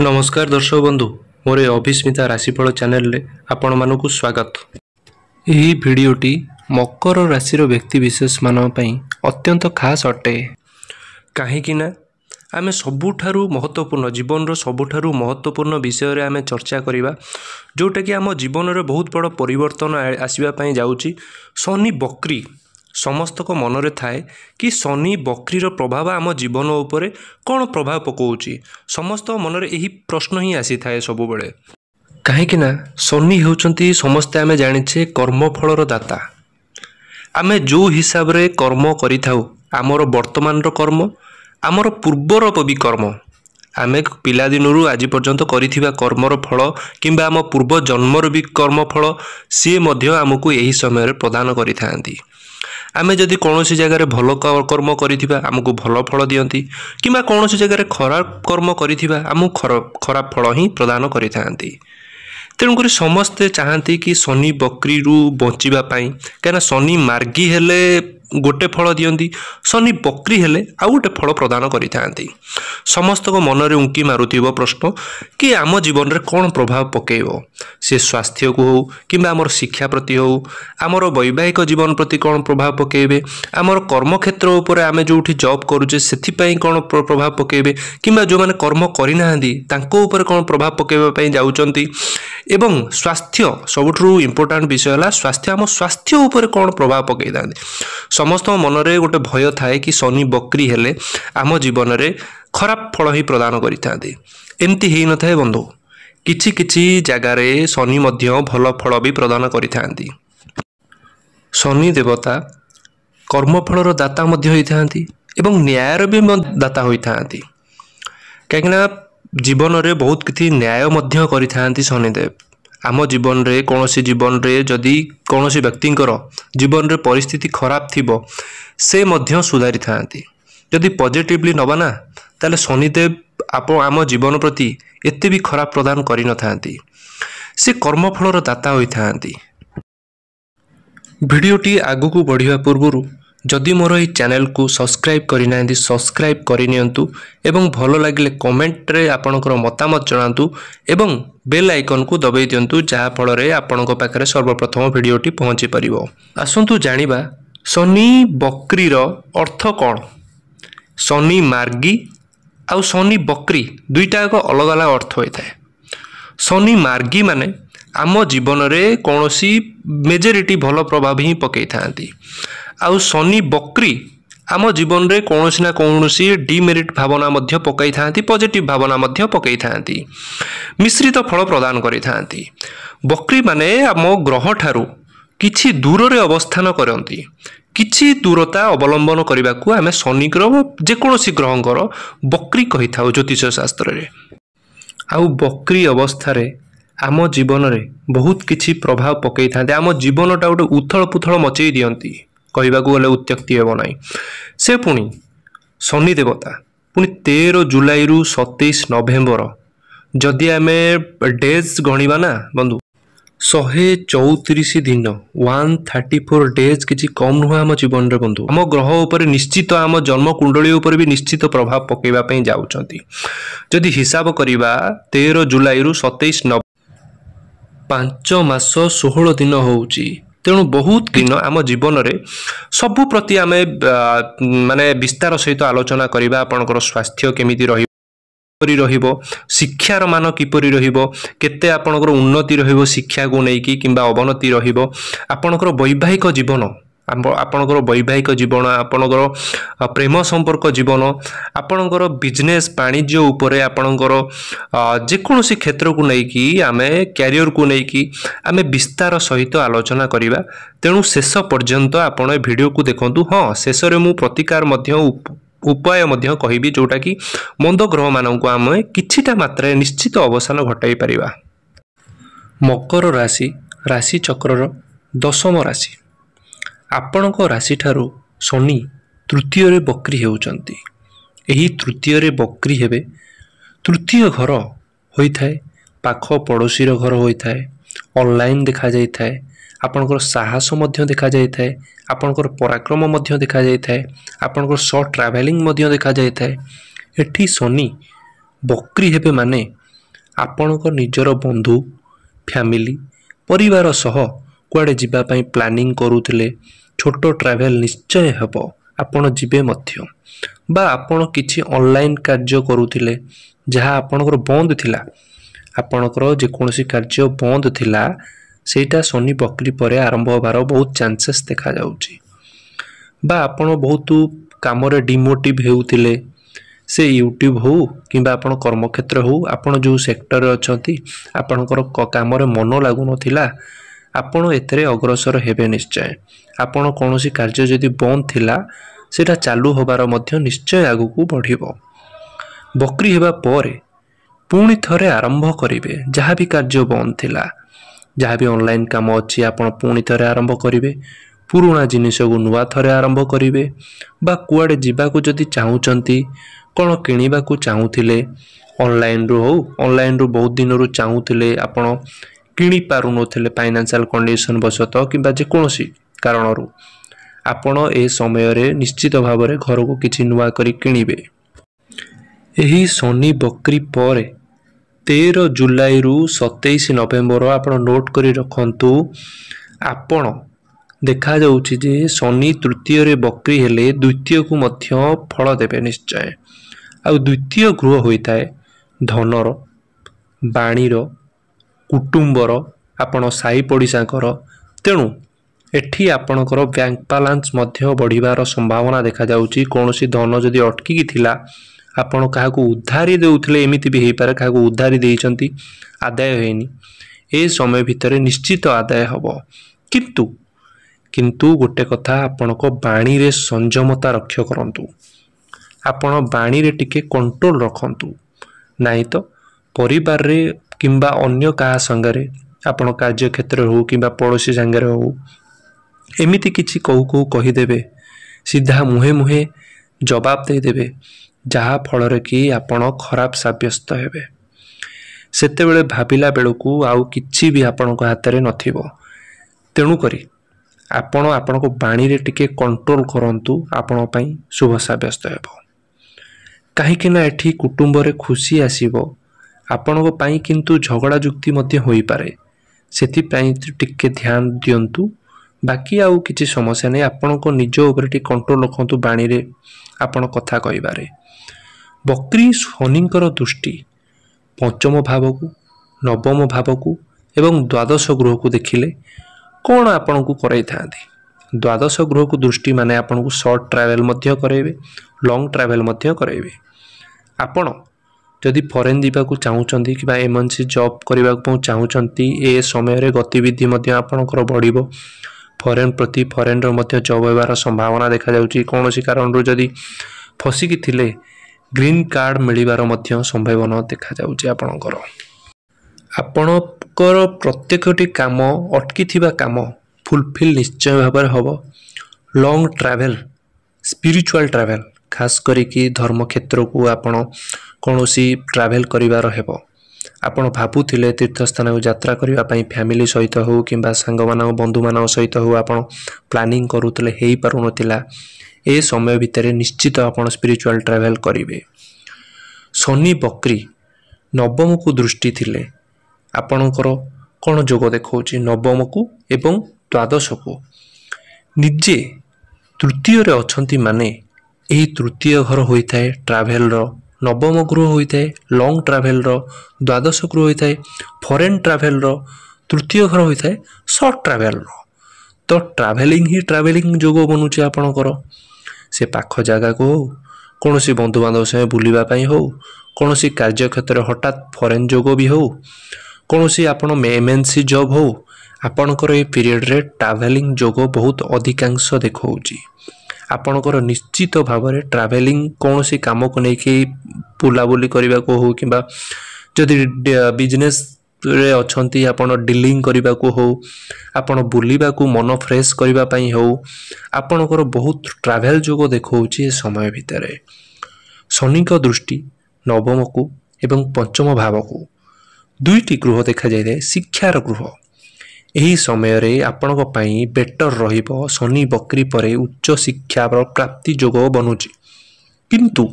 नमस्कार दर्शक बंधु मोर अभिस्मिता राशिफल चैनल रे आपण मानकु स्वागत। यही भिडियोटी मकर राशि व्यक्तिविशेष मान पई अत्यंत खास अटे कहीं आमे सबुठारु महत्वपूर्ण जीवन रो सबुठारु महत्वपूर्ण विषय रे आमे चर्चा करिबा जोटा कि आम जीवन रे बहुत बड़ परिवर्तन आसीबा पई जाउची। शनि बकरी समस्त को मन रे थाए कि शनि बकरीर प्रभाव आम जीवन उपरे कौन प्रभाव पकाउची। समस्त मन रे यही प्रश्न ही आसी थाए सब बेले कहीं शनि होउचंती समस्ते आमे जानिछे कर्मफलर दाता। आमे जो हिसाब रे कर्म करिथाउ आमर वर्तमान रो कर्म आमर पूर्वर भी कर्म आमे पिला दिनरू आज पर्यंत करिथिबा कर्मर फल किंबा आम पूर्व जन्मर भी कर्मफल सी मध्य आमको यही समय प्रदान करिथांती। आमे जदि कौनसी जगह भल कर्म करिथिबा आमको भल फल दियंती किंबा कौनसी जगह खराब कर्म करिथिबा आमको खराब फल ही प्रदान करिथांती। तेणुकर समस्ते चाहती कि शनि बकरी रु बचिबा पई कहना शनि मार्गी हेले गोटे फल दियंती शनि बकरी हेले आ गोटे फल प्रदान करिथांती। समस्त को मन रे उंकी मारुथिबो प्रश्न कि आम जीवन रे कौन प्रभाव पकेइबो से स्वास्थ्य को हो किंबा आमर शिक्षा प्रति हो आमर वैवाहिक जीवन प्रति कौन प्रभाव पकेइबे आमर कर्म क्षेत्र उपरे आमे जोठी जॉब करूचे सेथि पई कौन प्रभाव पकेइबे किंबा जो माने कर्म करि नाहंदी तांको ऊपर कौन प्रभाव पकेइबा पई जाउचंती एवं स्वास्थ्य सबुठू इम्पोर्टाट विषय है स्वास्थ्य आम स्वास्थ्य उपर कौन प्रभाव पकई था। समस्त मन रे गोटे भय थाए कि शनि बकरी हेले आम जीवन रे खराब फल ही प्रदान करिथांती। एमती ही न थाए बंधु किछि किछि जगार शनि मध्य भल फल भी प्रदान करिथांती। शनि देवता कर्मफलर दाता मध्य होइथांती एवं न्यायर भी दाता होइथांती। कहीं जीवन रे बहुत किछि न्याय मध्य करिथांती शनिदेव। आम जीवन रे कौनसी जीवन रे जदि कौनसी व्यक्तिंकर जीवन रे परिस्थिति खराब थिबो से मध्य सुधारी थांती। जदि पॉजिटिवली नबा ना ताले शनिदेव आप आम जीवन प्रति एते भी खराब प्रदान करि न थांती। से कर्मफलर दाता होई थांती। भिडियोटी आगु को बढ़िया पूर्वरु जदि मोर ई चैनल को सब्सक्राइब करना सब्सक्राइब करनियंतु एवं भलो लागिले कमेंट रे आपनकर मतामत जणांतु एवं बेल आइकन को दबाई दियंतु जहा फल रे आपनक पाखरे सर्वप्रथम भिडियोटी पहुंची परिबो। आसंतु जानिबा शनि बकरीर अर्थ कौन। शनि मार्गी आउ शनि बकरी दुईटा एक अलग अलग अर्थ होता है। शनि मार्गी माने आम जीवन रे कौनसी मेजोरिटी भल प्रभाव ही पकई थांती आउ शनि बकरी आम जीवन रे कौनसी ना कौनसी डिमेरिट भावना मध्य पकई थांती पॉजिटिव भावना मध्य पकई थांती मिश्रित फल प्रदान करि थांती। बकरी माने आम ग्रह ठारू किछि दूर रे अवस्थान करंती किछि दूरता अवलंबन करने को आम शनि जेकोसी ग्रहंकर बकरी कही था ज्योतिष शास्त्र रे। आउ बकरी अवस्था रे आम जीवन रे बहुत किछि प्रभाव पकई थांते। आम जीवनटा गोटे उथल पुथल मचई दियंती कहवाकू गले उत्त्यक्ति हेब नाही। से पुणी शनि देवता पुणी 13 जुलाई रु 27 नवेम्बर जदि आमे डेज गणिबा ना बंधु 134 दिन 134 डेज किछि कम नुह आम जीवन रे बंधु। आम ग्रह उपर निश्चित आम जन्म कुंडली उपर भी निश्चित प्रभाव पकेबा पई जाउचंती। जदि हिसाब करिबा 13 जुलाई रु 27 5 मास 16 दिन होउची। तेणु बहुत दिन आम जीवन रे सबु प्रति आमे माने विस्तार सहित आलोचना करिबा। आपनकर स्वास्थ्य केमिति रहिबो शिक्षार मान किपरि रहिबो केते आपनकर उन्नति रहिबो शिक्षा को नेकी किंबा अवनति रहिबो आपनकर वैवाहिक जीवन आपनकर वैवाहिक जीवन आपनकर प्रेम संपर्क जीवन आपनकर बिजनेस वाणिज्य उपरे आपनकर जेकोसी क्षेत्र को नेकी आमे कैरियर को नेकी आमे विस्तार सहित आलोचना करिबा। तेणु शेष पर्यंत आपण वीडियो को देखंतु। हाँ शेष रे मु प्रतिकार मध्य उपाय मध्य कहिबी जोटा कि मंद ग्रह मानक आमे किछिटा मात्रा निश्चित अवसान घटाई परिबा। मकर राशि राशि चक्रर दशम राशि आपणक राशि ठारू शनि तृतीय रे बकरी हेउचंती। एही तृतीय रे बकरी हेबे तृतीय घर होइथाए पाख पड़ोसी घर होइथाए ऑनलाइन देखा जाय थाए आपनकर साहस मध्य देखा जाय थाए आपनकर पराक्रम मध्य देखा जाय थाए आपनकर शॉर्ट ट्रैवलिंग मध्य देखा जाय थाए। एठी शनि बकरी हेबे माने ଆପଣଙ୍କ ନିଜର ବନ୍ଧୁ ଫ୍ୟାମିଲି ପରିବାର ସହ କୁଆଡ଼େ ଯିବା ପାଇଁ ପ୍ଲାନିଂ କରୁଥିଲେ, ଛୋଟ ଟ୍ରାଭେଲ୍ ନିଶ୍ଚୟ ହେବ, ଆପଣ ଯିବେ ମଧ୍ୟ। ବା ଆପଣ କିଛି ଅନଲାଇନ୍ କାର୍ଯ୍ୟ କରୁଥିଲେ ଯାହା ଆପଣଙ୍କର ବନ୍ଦ ଥିଲା, ଆପଣଙ୍କର ଯେକୌଣସି କାର୍ଯ୍ୟ ବନ୍ଦ ଥିଲା ସେଇଟା ଶନି ବକ୍ରି ପରେ ଆରମ୍ଭ ହେବାର ବହୁତ ଚାନ୍ସେସ୍ ଦେଖାଯାଉଛି। ବା ଆପଣ ବହୁତ କାମରେ ଡିମୋଟିଭ୍ ହେଉଥିଲେ, ସେ ୟୁଟ୍ୟୁବ୍ ହେଉ କିମ୍ବା ଆପଣ କର୍ମକ୍ଷେତ୍ର ହେଉ, ଆପଣ ଯେଉଁ ସେକ୍ଟରରେ ଅଛନ୍ତି ଆପଣଙ୍କର କାମରେ ମନ ଲାଗୁନଥିଲା, ଆପଣ ଏଥିରେ ଅଗ୍ରସର ହେବେ ନିଶ୍ଚୟ। ଆପଣ କୌଣସି କାର୍ଯ୍ୟ ଯଦି ବନ୍ଦ ଥିଲା ସେଇଟା ଚାଲୁ ହେବାର ମଧ୍ୟ ନିଶ୍ଚୟ ଆଗକୁ ବଢ଼ିବ। ବକ୍ରି ହେବା ପରେ ପୁଣି ଥରେ ଆରମ୍ଭ କରିବେ ଯାହା ବି କାର୍ଯ୍ୟ ବନ୍ଦ ଥିଲା, ଯାହା ବି ଅନଲାଇନ୍ କାମ ଅଛି ଆପଣ ପୁଣି ଥରେ ଆରମ୍ଭ କରିବେ, ପୁରୁଣା ଜିନିଷକୁ ନୂଆ ଥରେ ଆରମ୍ଭ କରିବେ। ବା କୁଆଡ଼େ ଯିବାକୁ ଯଦି ଚାହୁଁଛନ୍ତି, କ'ଣ କିଣିବାକୁ ଚାହୁଁଥିଲେ ଅନଲାଇନ୍ରୁ ହେଉ, ଅନଲାଇନ୍ରୁ ବହୁତ ଦିନରୁ ଚାହୁଁଥିଲେ ଆପଣ କିଣିପାରୁନଥିଲେ ଫାଇନାନ୍ସିଆଲ୍ କଣ୍ଡିସନ୍ ବଶତଃ କିମ୍ବା ଯେକୌଣସି କାରଣରୁ, ଆପଣ ଏ ସମୟରେ ନିଶ୍ଚିତ ଭାବରେ ଘରକୁ କିଛି ନୂଆ କରି କିଣିବେ। ଏହି ଶନି ବକ୍ରି ପରେ 13 ଜୁଲାଇରୁ 27 ନଭେମ୍ବର ଆପଣ ନୋଟ୍ କରି ରଖନ୍ତୁ। ଆପଣ ଦେଖାଯାଉଛି ଯେ ଶନି ତୃତୀୟରେ ବକ୍ରି ହେଲେ ଦ୍ୱିତୀୟକୁ ମଧ୍ୟ ଫଳ ଦେବେ ନିଶ୍ଚୟ। ଆଉ ଦ୍ୱିତୀୟ ଗୃହ ହୋଇଥାଏ ଧନର, ବାଣୀର, କୁଟୁମ୍ବର, ଆପଣ ସାହି ପଡ଼ିଶାଙ୍କର। ତେଣୁ ଏଠି ଆପଣଙ୍କର ବ୍ୟାଙ୍କ ବାଲାନ୍ସ ମଧ୍ୟ ବଢ଼ିବାର ସମ୍ଭାବନା ଦେଖାଯାଉଛି। କୌଣସି ଧନ ଯଦି ଅଟକିକି ଥିଲା, ଆପଣ କାହାକୁ ଉଦ୍ଧାରି ଦେଉଥିଲେ, ଏମିତି ବି ହେଇପାରେ କାହାକୁ ଉଦ୍ଧାରି ଦେଇଛନ୍ତି ଆଦାୟ ହେଇନି, ଏ ସମୟ ଭିତରେ ନିଶ୍ଚିତ ଆଦାୟ ହେବ। କିନ୍ତୁ ଗୋଟେ କଥା, ଆପଣଙ୍କ ବାଣୀରେ ସଂଯମତା ରକ୍ଷା କରନ୍ତୁ। ଆପଣ ବାଣୀରେ ଟିକେ କଣ୍ଟ୍ରୋଲ ରଖନ୍ତୁ, ନାହିଁ ତ ପରିବାରରେ କିମ୍ବା ଅନ୍ୟ କାହା ସାଙ୍ଗରେ, ଆପଣ କାର୍ଯ୍ୟକ୍ଷେତ୍ରରେ ହେଉ କିମ୍ବା ପଡ଼ୋଶୀ ସାଙ୍ଗରେ ହେଉ, ଏମିତି କିଛି କହୁ କହିଦେବେ, ସିଧା ମୁହେଁ ଜବାବ ଦେଇଦେବେ, ଯାହା ଫଳରେ କି ଆପଣ ଖରାପ ସାବ୍ୟସ୍ତ ହେବେ। ସେତେବେଳେ ଭାବିଲା ବେଳକୁ ଆଉ କିଛି ବି ଆପଣଙ୍କ ହାତରେ ନଥିବ। ତେଣୁକରି ଆପଣ ଆପଣଙ୍କ ବାଣୀରେ ଟିକେ କଣ୍ଟ୍ରୋଲ କରନ୍ତୁ, ଆପଣଙ୍କ ପାଇଁ ଶୁଭ ସାବ୍ୟସ୍ତ ହେବ। କାହିଁକି ନା ଏଠି କୁଟୁମ୍ବରେ ଖୁସି ଆସିବ, ଆପଣଙ୍କ ପାଇଁ କିନ୍ତୁ ଝଗଡ଼ା ଯୁକ୍ତି ମଧ୍ୟ ହୋଇପାରେ, ସେଥିପାଇଁ ଟିକେ ଧ୍ୟାନ ଦିଅନ୍ତୁ। ବାକି ଆଉ କିଛି ସମସ୍ୟା ନାହିଁ, ଆପଣଙ୍କ ନିଜ ଉପରେ ଟିକେ କଣ୍ଟ୍ରୋଲ ରଖନ୍ତୁ ବାଣୀରେ ଆପଣ କଥା କହିବାରେ। ବକ୍ରି ଶନିଙ୍କର ଦୃଷ୍ଟି ପଞ୍ଚମ ଭାବକୁ, ନବମ ଭାବକୁ ଏବଂ ଦ୍ୱାଦଶ ଗୃହକୁ ଦେଖିଲେ କ'ଣ ଆପଣଙ୍କୁ କରାଇଥାନ୍ତି? ଦ୍ୱାଦଶ ଗୃହକୁ ଦୃଷ୍ଟି ମାନେ ଆପଣଙ୍କୁ ସର୍ଟ ଟ୍ରାଭେଲ୍ ମଧ୍ୟ କରାଇବେ, ଲଙ୍ଗ୍ ଟ୍ରାଭେଲ୍ ମଧ୍ୟ କରାଇବେ। ଆପଣ ଯଦି ଫରେନ୍ ଯିବାକୁ ଚାହୁଁଛନ୍ତି କିମ୍ବା ଏମଏନସି ଜବ୍ କରିବାକୁ ଚାହୁଁଛନ୍ତି, ଏ ସମୟରେ ଗତିବିଧି ମଧ୍ୟ ଆପଣଙ୍କର ବଢ଼ିବ। ଫରେନ୍ର ମଧ୍ୟ ଜବ୍ ହେବାର ସମ୍ଭାବନା ଦେଖାଯାଉଛି। କୌଣସି କାରଣରୁ ଯଦି ଫସିକି ଥିଲେ, ଗ୍ରୀନ୍ କାର୍ଡ଼ ମିଳିବାର ମଧ୍ୟ ସମ୍ଭାବନା ଦେଖାଯାଉଛି। ଆପଣଙ୍କର ପ୍ରତ୍ୟେକଟି କାମ, ଅଟକିଥିବା କାମ ଫୁଲଫିଲ୍ ନିଶ୍ଚୟ ଭାବରେ ହେବ। ଲଙ୍ଗ୍ ଟ୍ରାଭେଲ୍, ସ୍ପିରିଚୁଆଲ୍ ଟ୍ରାଭେଲ୍, ଖାସ୍ କରିକି ଧର୍ମକ୍ଷେତ୍ରକୁ ଆପଣ କୌଣସି ଟ୍ରାଭେଲ୍ କରିବାର ହେବ। ଆପଣ ଭାବୁଥିଲେ ତୀର୍ଥସ୍ଥାନକୁ ଯାତ୍ରା କରିବା ପାଇଁ ଫ୍ୟାମିଲି ସହିତ ହେଉ କିମ୍ବା ସାଙ୍ଗମାନଙ୍କ ବନ୍ଧୁମାନଙ୍କ ସହିତ ହେଉ, ଆପଣ ପ୍ଲାନିଂ କରୁଥିଲେ, ହେଇପାରୁନଥିଲା, ଏ ସମୟ ଭିତରେ ନିଶ୍ଚିତ ଆପଣ ସ୍ପିରିଚୁଆଲ୍ ଟ୍ରାଭେଲ୍ କରିବେ। ଶନି ବକ୍ରି ନବମକୁ ଦୃଷ୍ଟି ଥିଲେ ଆପଣଙ୍କର କ'ଣ ଯୋଗ ଦେଖାଉଛି? ନବମକୁ ଏବଂ ଦ୍ୱାଦଶକୁ। ନିଜେ ତୃତୀୟରେ ଅଛନ୍ତି ମାନେ ଏହି ତୃତୀୟ ଘର ହୋଇଥାଏ ଟ୍ରାଭେଲ୍ର, ନବମ ଗୃହ ହୋଇଥାଏ ଲଙ୍ଗ୍ ଟ୍ରାଭେଲ୍ର, ଦ୍ୱାଦଶ ଗୃହ ହୋଇଥାଏ ଫରେନ୍ ଟ୍ରାଭେଲ୍ର, ତୃତୀୟ ଘର ହୋଇଥାଏ ସର୍ଟ ଟ୍ରାଭେଲ୍ର। ତ ଟ୍ରାଭେଲିଂ ଯୋଗ ବନୁଛି ଆପଣଙ୍କର। ସେ ପାଖ ଜାଗାକୁ ହେଉ, କୌଣସି ବନ୍ଧୁବାନ୍ଧବ ସଙ୍ଗେ ବୁଲିବା ପାଇଁ ହେଉ, କୌଣସି କାର୍ଯ୍ୟକ୍ଷେତ୍ରରେ ହଠାତ୍ ଫରେନ୍ ଯୋଗ ବି ହେଉ, କୌଣସି ଆପଣ ଏମଏନସି ଜବ୍ ହେଉ, ଆପଣଙ୍କର ଏ ପିରିୟଡ଼ରେ ଟ୍ରାଭେଲିଂ ଯୋଗ ବହୁତ ଅଧିକାଂଶ ଦେଖାଉଛି। ଆପଣଙ୍କର ନିଶ୍ଚିତ ଭାବରେ ଟ୍ରାଭେଲିଂ କୌଣସି କାମକୁ ନେଇକି ବୁଲାବୁଲି କରିବାକୁ ହେଉ କିମ୍ବା ଯଦି ବିଜନେସ୍ରେ ଅଛନ୍ତି ଆପଣ ଡିଲିଂ କରିବାକୁ ହେଉ, ଆପଣ ବୁଲିବାକୁ ମନ ଫ୍ରେଶ୍ କରିବା ପାଇଁ ହେଉ, ଆପଣଙ୍କର ବହୁତ ଟ୍ରାଭେଲ୍ ଯୋଗ ଦେଖାଉଛି। ଏ ସମୟ ଭିତରେ ଶନିଙ୍କ ଦୃଷ୍ଟି ନବମକୁ ଏବଂ ପଞ୍ଚମ ଭାବକୁ, ଦୁଇଟି ଗୃହ ଦେଖାଯାଇଥାଏ ଶିକ୍ଷାର ଗୃହ। ଏହି ସମୟରେ ଆପଣଙ୍କ ପାଇଁ ବେଟର୍ ରହିବ। ଶନି ବକ୍ରି ପରେ ଉଚ୍ଚ ଶିକ୍ଷାର ପ୍ରାପ୍ତି ଯୋଗ ବନୁଛି। କିନ୍ତୁ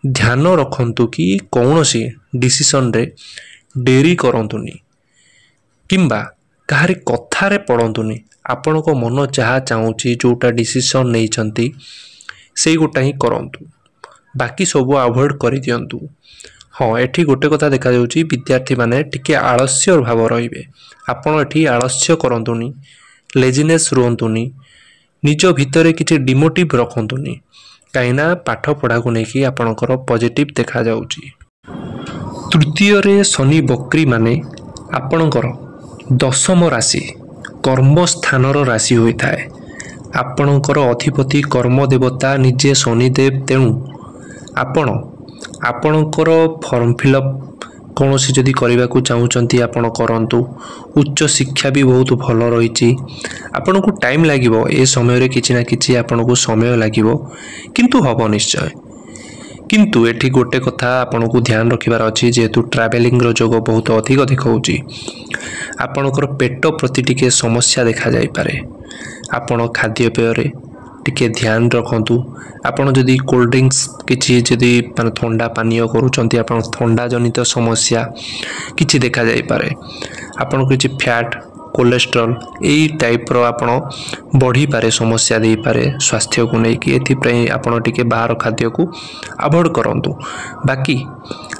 ଧ୍ୟାନ ରଖନ୍ତୁ କି କୌଣସି डिसीजन रे डेरी करंतुनी किंबा काहारी कथारे पड़ंतुनी आपण को मन जहाँ चाहूँगी जोटा डिसीजन नहीं चंती से गोटा ही करंतु बाकी सब अवॉइड कर दियंतु। हाँ एठी गोटे कथा देखा जाउची विद्यार्थी माने टिके आलस्य भाव रहिबे आपण एठी आलस्य करंतुनी लेजिनेस रुहंतुनी निज भितरे किछि डिमोटिव रखंतुनी काइना पाठ पढ़ा को नेकी आपणकर पॉजिटिव देखा जाउची। तृतीय रे शनि बक्री माने आपणकर दशम राशि कर्म स्थानर राशि होता है आपणकर अधिपति कर्म देवता निजे शनिदेव तेणु आपणकर फॉर्म फिलअप कौन सी जदि करने को चाहूँगी आपण करंतु उच्च शिक्षा भी बहुत भल रही आपन को टाइम लागिवो ए समय रे किछि ना किछि आपन को समय लागिवो किंतु हबो निश्चय। किंतु एठी गोटे कथा आपन को ध्यान रखिबार अछि जेहेतु ट्रैवलिंग रो जोग बहुत अधिक दिखाउची आपणकर पेट प्रति टिके समस्या देखा जाई पारे आपण खाद्य पेय रे टिके ध्यान रखंतु आपण जदि कोल्ड ड्रिंक्स किछि जदि माने ठंडा पानीय करूचंती आपण ठंडा जनित समस्या किछि देखा जाई पारे आपण किछि फैट कोलेस्ट्रॉल एई टाइप रो आपण बढ़ी पारे समस्या देई पारे स्वास्थ्य को नै कि एथि पई आपण टिके बाहर खाद्य को अवॉइड करंतु। बाकी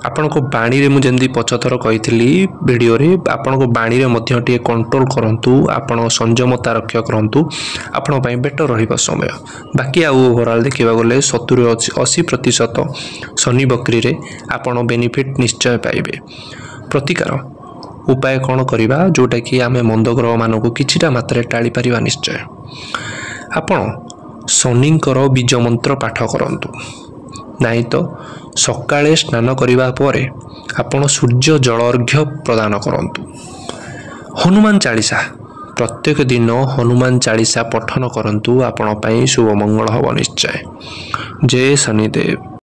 आपण को बाणी रे मु जेंदी पछथर कहितली वीडियो रे आपण को बाणी रे मध्य टिके कंट्रोल करंतु आपण संयमता रक्षा करंतु आपण पई बेटर रहिबा समय। बाकी आ ओवरऑल देखिबा गले 70-80% शनि बकरी रे आपण बेनिफिट निश्चय पाइबे। प्रतिकार उपाय कौन करिबा जोटा कि आमे मंद ग्रह मानक किछिटा मात्रा टाली परिबा निश्चय। आपण शनिंकर बीज मंत्र पाठ करंतु नहीं तो सकाळे स्नान करिबा परे आपण सूर्य जल अर्घ्य प्रदान करंतु। हनुमान चालीसा प्रत्येक दिन हनुमान चालीसा पठन करंतु आपण पई शुभ मंगल हब निश्चय। जय शनिदेव।